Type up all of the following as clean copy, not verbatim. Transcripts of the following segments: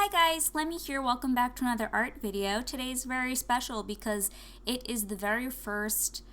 Hi guys, Lemmy here. Welcome back to another art video. Today's very special because it is the very first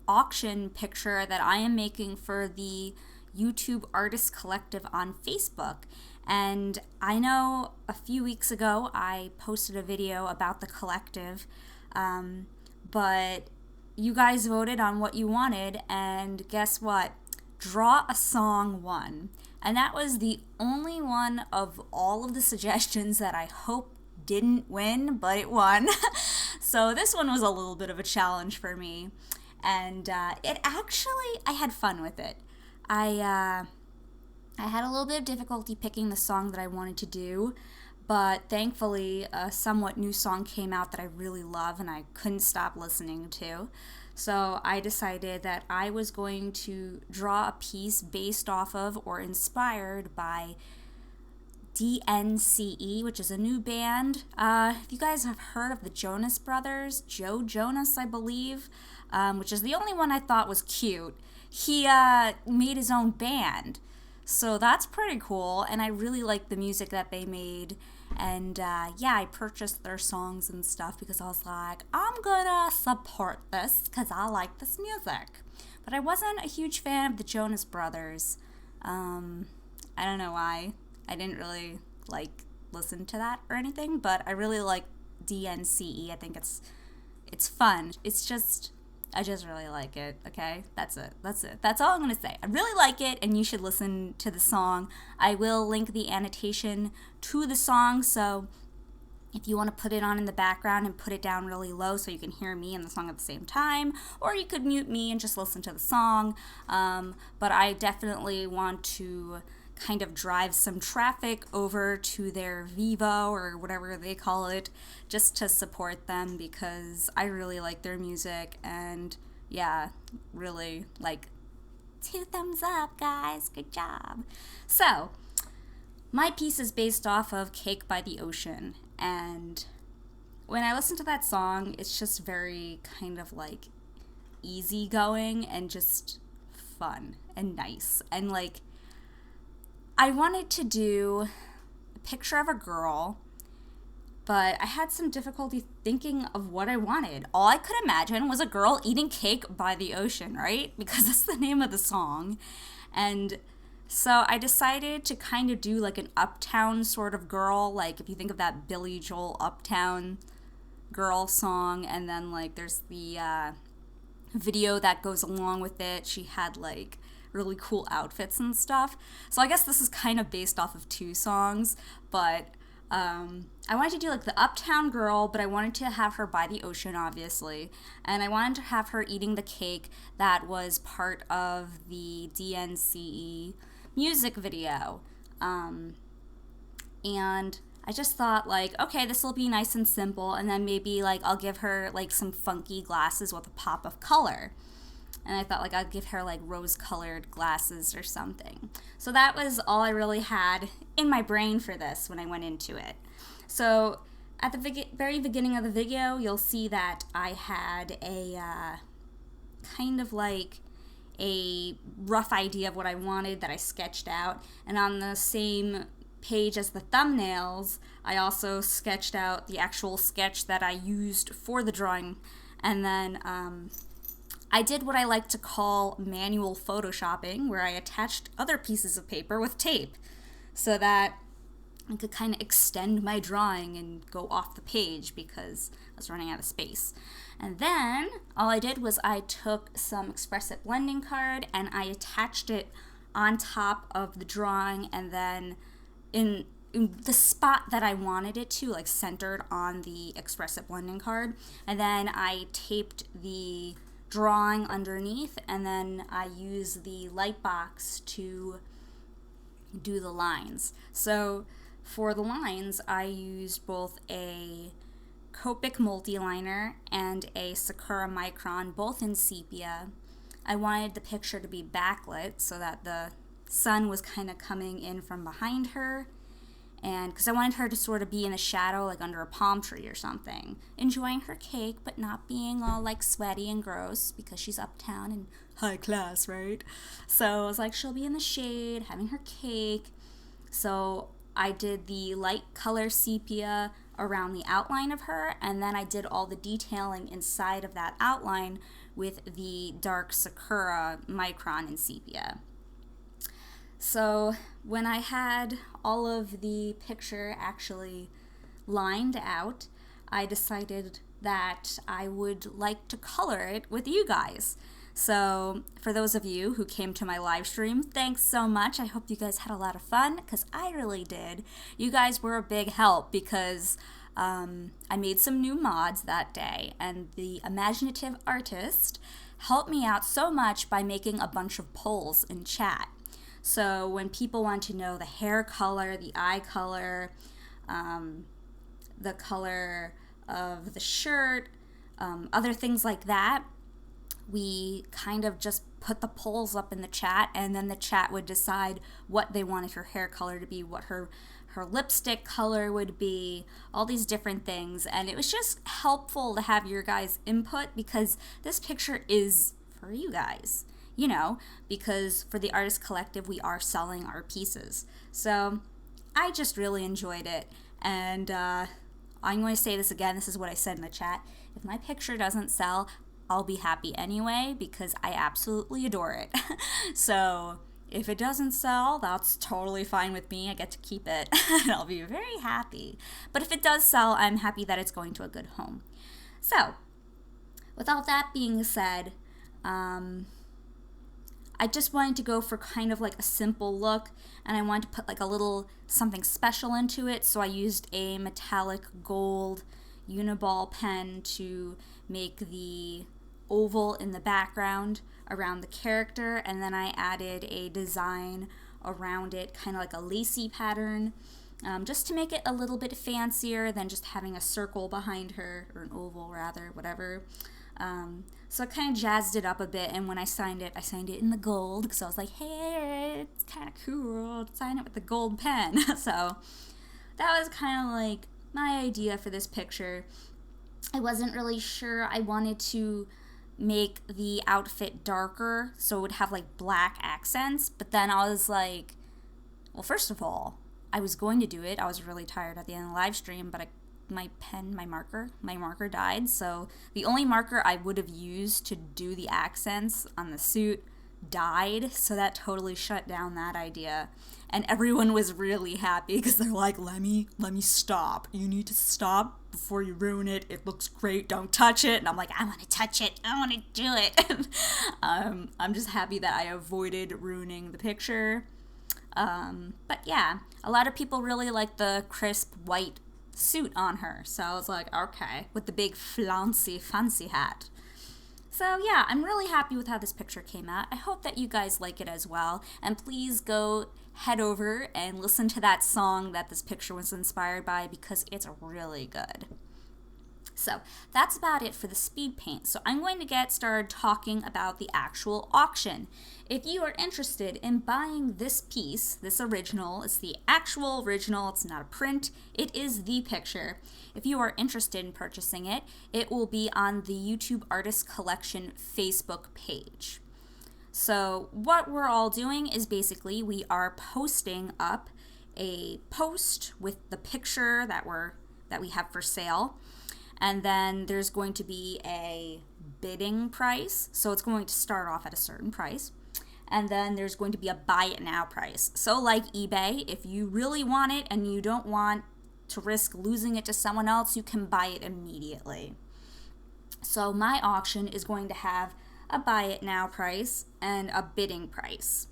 auction picture that I am making for the YouTube Artist Collective on Facebook. And I know a few weeks ago I posted a video about the collective, but you guys voted on what you wanted, and guess what? Draw a Song won. And that was the only one of all of the suggestions that I hope didn't win, but it won. So this one was a little bit of a challenge for me. And I had fun with it. I had a little bit of difficulty picking the song that I wanted to do, but thankfully a somewhat new song came out that I really love and I couldn't stop listening to. So I decided that I was going to draw a piece based off of or inspired by DNCE, which is a new band. If you guys have heard of the Jonas Brothers, Joe Jonas, I believe, which is the only one I thought was cute. He made his own band. So that's pretty cool, and I really like the music that they made. And I purchased their songs and stuff because I was like, I'm gonna support this because I like this music. But I wasn't a huge fan of the Jonas Brothers. I don't know why. I didn't really listen to that or anything, but I really like DNCE. I think it's fun. I just really like it, okay? That's it. That's all I'm going to say. I really like it, and you should listen to the song. I will link the annotation to the song, so if you want to put it on in the background and put it down really low so you can hear me and the song at the same time, or you could mute me and just listen to the song. But I definitely want to kind of drive some traffic over to their Vivo or whatever they call it just to support them because I really like their music, and really 2 thumbs up, guys, good job. So my piece is based off of Cake by the Ocean, and when I listen to that song it's just very kind of easygoing and just fun and nice, and I wanted to do a picture of a girl, but I had some difficulty thinking of what I wanted. All I could imagine was a girl eating cake by the ocean, right? Because that's the name of the song. And so I decided to kind of do an Uptown sort of girl, if you think of that Billy Joel Uptown Girl song, and then there's the video that goes along with it. She had really cool outfits and stuff. So I guess this is kind of based off of 2 songs, but I wanted to do the Uptown Girl, but I wanted to have her by the ocean, obviously, and I wanted to have her eating the cake that was part of the DNCE music video. And I just thought okay, this will be nice and simple, and then maybe I'll give her some funky glasses with a pop of color. And I thought I'd give her rose-colored glasses or something. So that was all I really had in my brain for this when I went into it. So at the very beginning of the video, you'll see that I had a kind of a rough idea of what I wanted that I sketched out. And on the same page as the thumbnails, I also sketched out the actual sketch that I used for the drawing. And then I did what I like to call manual photoshopping, where I attached other pieces of paper with tape so that I could kind of extend my drawing and go off the page because I was running out of space. And then all I did was I took some XPressit blending card and I attached it on top of the drawing, and then in the spot that I wanted it to, centered on the XPressit blending card. And then I taped the drawing underneath, and then I use the light box to do the lines. So for the lines, I used both a Copic Multiliner and a Sakura Micron, both in sepia. I wanted the picture to be backlit so that the sun was kind of coming in from behind her, and because I wanted her to sort of be in the shadow, under a palm tree or something, enjoying her cake, but not being all sweaty and gross because she's uptown and high class, right? So I was she'll be in the shade, having her cake. So I did the light color sepia around the outline of her, and then I did all the detailing inside of that outline with the dark Sakura Micron in sepia. So when I had all of the picture actually lined out, I decided that I would like to color it with you guys. So for those of you who came to my live stream, thanks so much. I hope you guys had a lot of fun, because I really did. You guys were a big help, because I made some new mods that day, and the imaginative artist helped me out so much by making a bunch of polls in chat. So when people want to know the hair color, the eye color, the color of the shirt, other things like that, we kind of just put the polls up in the chat, and then the chat would decide what they wanted her hair color to be, what her lipstick color would be, all these different things. And it was just helpful to have your guys' input, because this picture is for you guys, you know, because for the Artist Collective, we are selling our pieces. So I just really enjoyed it. And I'm going to say this again, this is what I said in the chat. If my picture doesn't sell, I'll be happy anyway, because I absolutely adore it. So if it doesn't sell, that's totally fine with me. I get to keep it, and I'll be very happy. But if it does sell, I'm happy that it's going to a good home. So with all that being said, I just wanted to go for kind of like a simple look, and I wanted to put like a little something special into it. So I used a metallic gold Uniball pen to make the oval in the background around the character, and then I added a design around it, kind of like a lacy pattern, just to make it a little bit fancier than just having a circle behind her, or an oval rather, whatever. So I kind of jazzed it up a bit, and when I signed it in the gold, because I was like, hey, it's kind of cool to sign it with the gold pen. So that was kind of like my idea for this picture. I wasn't really sure. I wanted to make the outfit darker so it would have like black accents, but then I was like, well, first of all, I was going to do it. I was really tired at the end of the live stream, but my marker died, so the only marker I would have used to do the accents on the suit died, so that totally shut down that idea. And everyone was really happy, because they're like, Lemmy, stop. You need to stop before you ruin it. It looks great. Don't touch it. And I'm like, I want to touch it. I want to do it. I'm just happy that I avoided ruining the picture. But yeah, a lot of people really like the crisp white suit on her. So I was like, okay, with the big fancy hat. So yeah, I'm really happy with how this picture came out. I hope that you guys like it as well. And please go head over and listen to that song that this picture was inspired by, because it's really good. So that's about it for the speed paint. So I'm going to get started talking about the actual auction. If you are interested in buying this piece, this original, it's the actual original, it's not a print, it is the picture. If you are interested in purchasing it, it will be on the YouTube Artist Collection Facebook page. So what we're all doing is basically we are posting up a post with the picture that we have for sale. And then there's going to be a bidding price. So it's going to start off at a certain price. And then there's going to be a buy it now price. So like eBay, if you really want it and you don't want to risk losing it to someone else, you can buy it immediately. So my auction is going to have a buy it now price and a bidding price.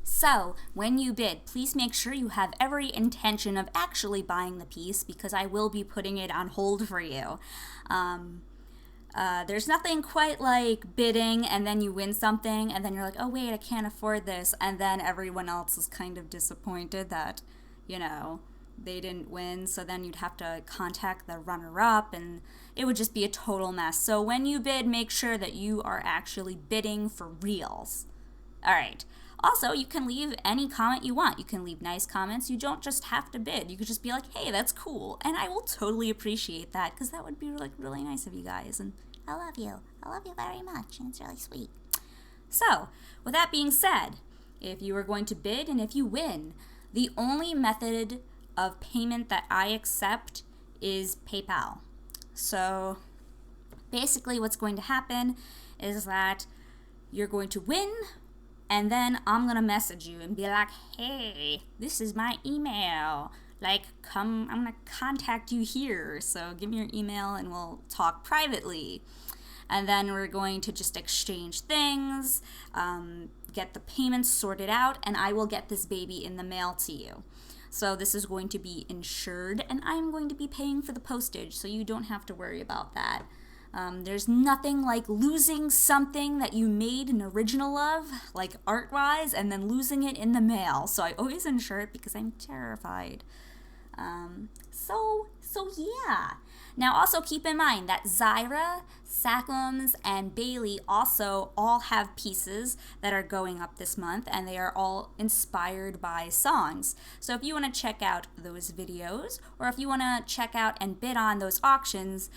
So when you bid, please make sure you have every intention of actually buying the piece, because I will be putting it on hold for you. There's nothing quite like bidding and then you win something and then you're like, oh wait, I can't afford this, and then everyone else is kind of disappointed that, you know, they didn't win, so then you'd have to contact the runner-up and it would just be a total mess. So when you bid, make sure that you are actually bidding for reals. Alright. Also, you can leave any comment you want. You can leave nice comments. You don't just have to bid. You could just be like, hey, that's cool. And I will totally appreciate that, because that would be like really nice of you guys. And I love you. I love you very much. And it's really sweet. So, with that being said, if you are going to bid and if you win, The only method of payment that I accept is PayPal. So basically what's going to happen is that you're going to win, and then I'm going to message you and be like, hey, this is my email. Like, I'm going to contact you here. So give me your email and we'll talk privately. And then we're going to just exchange things, get the payments sorted out, and I will get this baby in the mail to you. So this is going to be insured, and I'm going to be paying for the postage, so you don't have to worry about that. There's nothing like losing something that you made an original of, like art-wise, and then losing it in the mail. So I always insure it because I'm terrified. So yeah. Now also keep in mind that Zyra, Sackums, and Bailey also all have pieces that are going up this month, and they are all inspired by songs. So if you want to check out those videos, or if you want to check out and bid on those auctions,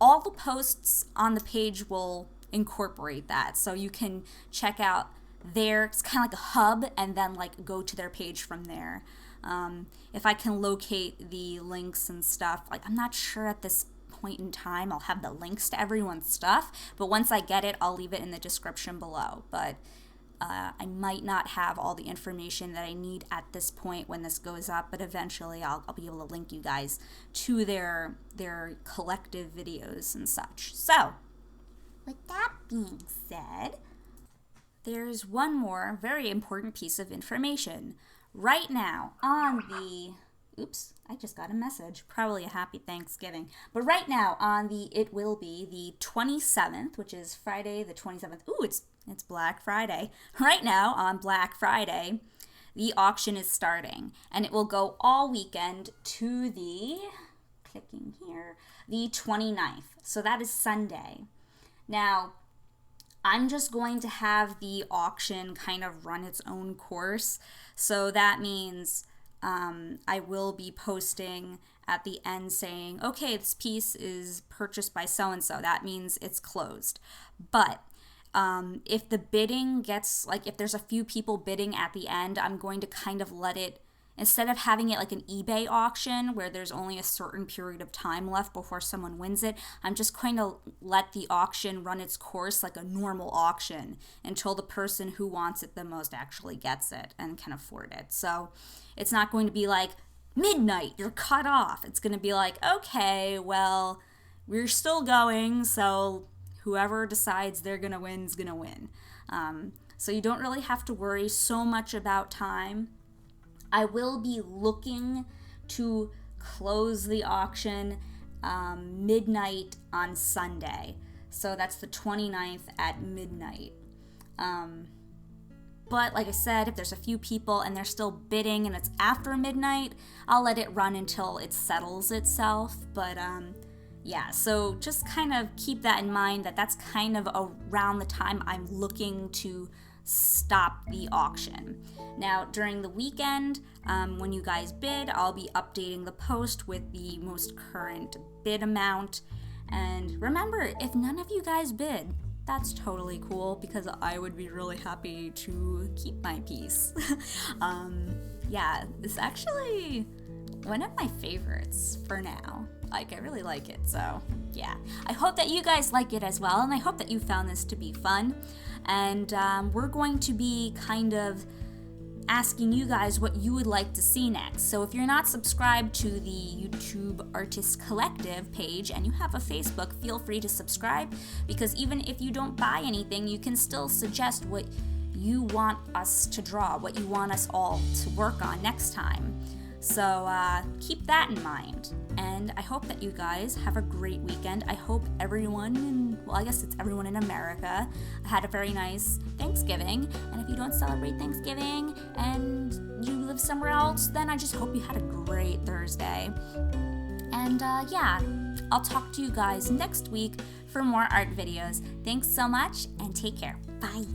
all the posts on the page will incorporate that. So you can check out their, it's kind of like a hub, and then like go to their page from there. If I can locate the links and stuff, like I'm not sure at this point in time I'll have the links to everyone's stuff, but once I get it, I'll leave it in the description below. But I might not have all the information that I need at this point when this goes up, but eventually I'll be able to link you guys to their collective videos and such. So, with that being said, there's one more very important piece of information. Right now on the, oops, I just got a message, probably a happy Thanksgiving, but right now on the, it will be the 27th, which is Friday the 27th, ooh, it's Black Friday. Right now on Black Friday, the auction is starting, and it will go all weekend to the, clicking here, the 29th, so that is Sunday. Now, I'm just going to have the auction kind of run its own course. So that means I will be posting at the end saying, okay, this piece is purchased by so-and-so. That means it's closed. But if the bidding gets, like if there's a few people bidding at the end, I'm going to kind of let it, instead of having it like an eBay auction where there's only a certain period of time left before someone wins it, I'm just going to let the auction run its course like a normal auction until the person who wants it the most actually gets it and can afford it. So it's not going to be like, midnight, you're cut off. It's going to be like, okay, well, we're still going, so whoever decides they're going to win is going to win. So you don't really have to worry so much about time. I will be looking to close the auction midnight on Sunday. So that's the 29th at midnight. But like I said, if there's a few people and they're still bidding and it's after midnight, I'll let it run until it settles itself. But yeah, so just kind of keep that in mind, that that's kind of around the time I'm looking to stop the auction. Now, during the weekend, when you guys bid, I'll be updating the post with the most current bid amount. And remember, if none of you guys bid, that's totally cool because I would be really happy to keep my piece. Yeah, it's actually one of my favorites for now. Like, I really like it, so yeah. I hope that you guys like it as well, and I hope that you found this to be fun. And we're going to be kind of asking you guys what you would like to see next. So if you're not subscribed to the YouTube Artists Collective page and you have a Facebook, feel free to subscribe, because even if you don't buy anything, you can still suggest what you want us to draw, what you want us all to work on next time. So keep that in mind. And I hope that you guys have a great weekend. I hope everyone, well, I guess it's everyone in America, had a very nice Thanksgiving. And if you don't celebrate Thanksgiving and you live somewhere else, then I just hope you had a great Thursday. And yeah, I'll talk to you guys next week for more art videos. Thanks so much and take care. Bye.